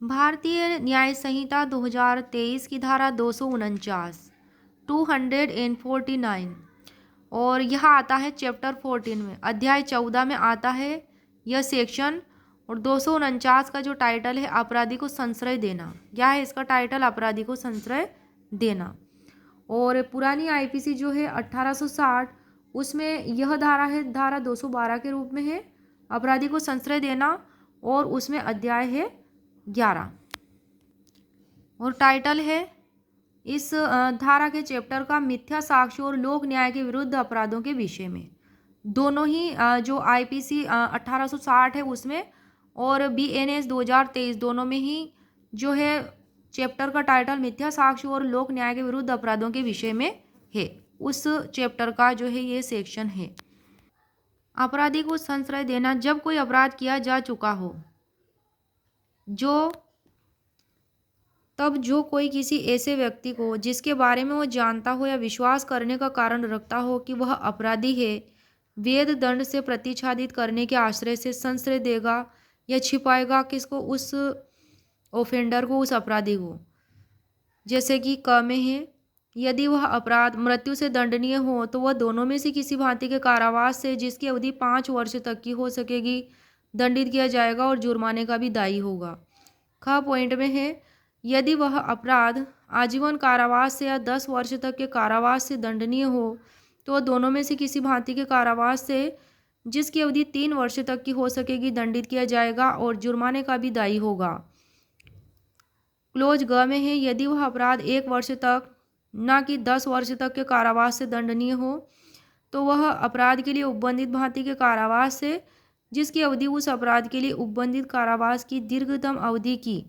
भारतीय न्याय संहिता 2023 की धारा 249 249 और यह आता है चैप्टर 14 में, अध्याय 14 में आता है यह सेक्शन। और 249 का जो टाइटल है अपराधी को संश्रय देना, क्या है इसका टाइटल? अपराधी को संश्रय देना। और पुरानी आईपीसी जो है 1860, उसमें यह धारा है धारा 212 के रूप में है, अपराधी को संश्रय देना, और उसमें अध्याय है 11 और टाइटल है इस धारा के चैप्टर का मिथ्या साक्ष्य और लोक न्याय के विरुद्ध अपराधों के विषय में। दोनों ही जो आईपीसी 1860 है उसमें और बीएनएस 2023 दोनों में ही जो है चैप्टर का टाइटल मिथ्या साक्ष्य और लोक न्याय के विरुद्ध अपराधों के विषय में है। उस चैप्टर का जो है ये सेक्शन है। अपराधी को संश्रय देना जब कोई अपराध किया जा चुका हो, जो कोई किसी ऐसे व्यक्ति को जिसके बारे में वो जानता हो या विश्वास करने का कारण रखता हो कि वह अपराधी है, वेद दंड से प्रतिच्छादित करने के आश्रय से संश्रय देगा या छिपाएगा किसको? उस ओफेंडर को, उस अपराधी को। जैसे कि क में है, यदि वह अपराध मृत्यु से दंडनीय हो तो वह दोनों में से किसी भांति के कारावास से, जिसकी अवधि 5 वर्ष तक की हो सकेगी, दंडित किया जाएगा और जुर्माने का भी दायी होगा। ख पॉइंट में है, यदि वह अपराध आजीवन कारावास से या 10 वर्ष तक के कारावास से दंडनीय हो तो दोनों में से किसी भांति के कारावास से, जिसकी अवधि 3 वर्ष तक की हो सकेगी, दंडित किया जाएगा और जुर्माने का भी दायी होगा। क्लोज ग में है, यदि वह अपराध 1 वर्ष तक न कि 10 वर्ष तक के कारावास से दंडनीय हो तो वह अपराध के लिए उपबंधित भांति के कारावास से, जिसकी अवधि उस अपराध के लिए उपबंधित कारावास की दीर्घतम अवधि की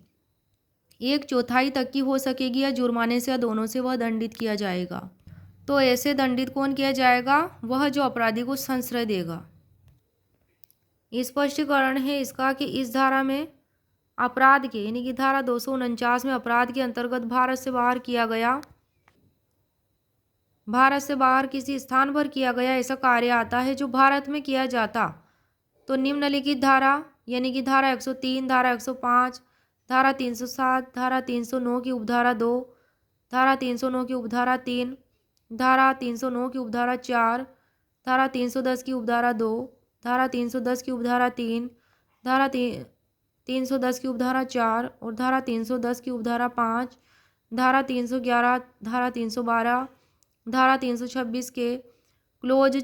1/4 तक की हो सकेगी या जुर्माने से या दोनों से वह दंडित किया जाएगा। तो ऐसे दंडित कौन किया जाएगा? वह जो अपराधी को संश्रय देगा। स्पष्टीकरण है इसका कि इस धारा में अपराध के यानी कि धारा 249 में अपराध के अंतर्गत भारत से बाहर किया गया, भारत से बाहर किसी स्थान पर किया गया ऐसा कार्य आता है जो भारत में किया जाता तो निम्नलिखित धारा यानी कि धारा 103, धारा 105, धारा 307, धारा 309 की उपधारा 2, धारा 309 की उपधारा 3, धारा 309 की उपधारा 4, धारा 310 की उपधारा 2, धारा 310 की उपधारा 3, धारा 310 की उपधारा 4 और धारा 310 की उपधारा 5, धारा 311, धारा 312, धारा 326 के क्लोज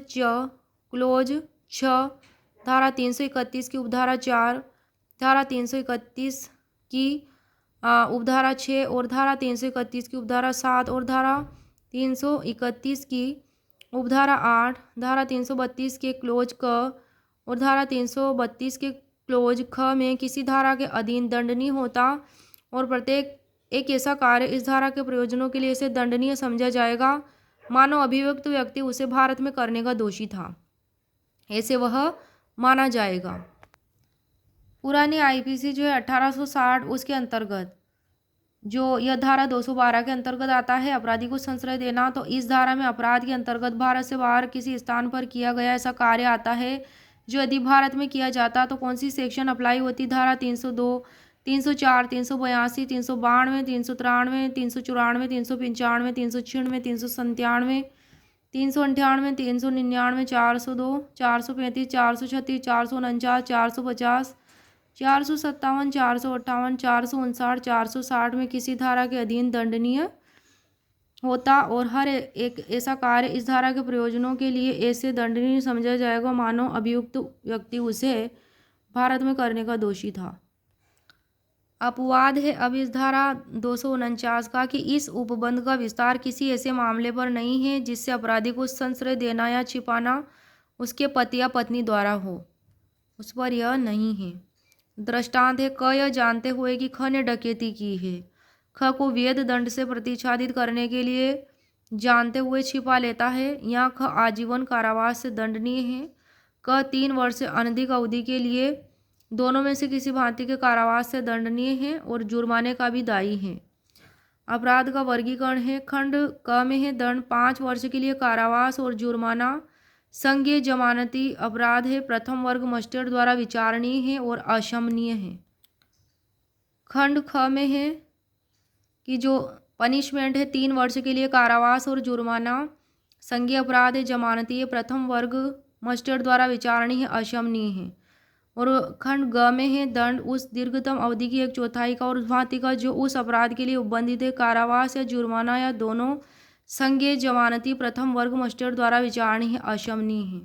छ, धारा 331 की उपधारा 4, धारा 331 की उपधारा 6 और धारा 331 की उपधारा 7 और धारा 331 की उपधारा 8, धारा 332 के क्लोज क और धारा 332 के क्लोज ख में किसी धारा के अधीन दंडनीय होता और प्रत्येक एक ऐसा कार्य इस धारा के प्रयोजनों के लिए इसे दंडनीय समझा जाएगा मानो अभियुक्त व्यक्ति उसे भारत में करने का दोषी था, ऐसे वह माना जाएगा। पुरानी आईपीसी जो है 1860 उसके अंतर्गत जो यह धारा 212 के अंतर्गत आता है अपराधी को संश्रय देना, तो इस धारा में अपराध के अंतर्गत भारत से बाहर किसी स्थान पर किया गया ऐसा कार्य आता है जो यदि भारत में किया जाता तो कौन सी सेक्शन अप्लाई होती? धारा 302, 304, 382, 392, 393, 394, 395, 396, 397, 398, 399, 402, 435, 436, 449, 450, 457, 458, 459, 460 में किसी धारा के अधीन दंडनीय होता और हर एक ऐसा कार्य इस धारा के प्रयोजनों के लिए ऐसे दंडनीय समझा जाएगा मानो अभियुक्त व्यक्ति उसे भारत में करने का दोषी था। अपवाद है अब इस धारा 249 का कि इस उपबंध का विस्तार किसी ऐसे मामले पर नहीं है जिससे अपराधी को संश्रय देना या छिपाना उसके पति या पत्नी द्वारा हो, उस पर यह नहीं है। दृष्टांत है, क यह जानते हुए कि ख ने डकैती की है, ख को वेद दंड से प्रतिच्छादित करने के लिए जानते हुए छिपा लेता है, या ख आजीवन कारावास से दंडनीय है, क 3 वर्ष से अनधिक अवधि के लिए दोनों में से किसी भांति के कारावास से दंडनीय है और जुर्माने का भी दायी है। अपराध का वर्गीकरण है, खंड क में है दंड 5 वर्ष के लिए कारावास और जुर्माना संज्ञेय जमानती अपराध है, प्रथम वर्ग मजिस्ट्रेट द्वारा विचारणीय है और अक्षमनीय है। खंड ख में है कि जो पनिशमेंट है 3 वर्ष के लिए कारावास और जुर्माना, संज्ञेय अपराध है, जमानती है, प्रथम वर्ग मजिस्ट्रेट द्वारा विचारणीय है, अशमनीय है। और खंड ग में है दंड उस दीर्घतम अवधि की 1/4 का और उस भांति का जो उस अपराध के लिए उपबंधित है, कारावास या जुर्माना या दोनों, संज्ञेय, जमानती, प्रथम वर्ग मजिस्ट्रेट द्वारा विचारणीय है, अशमनीय है।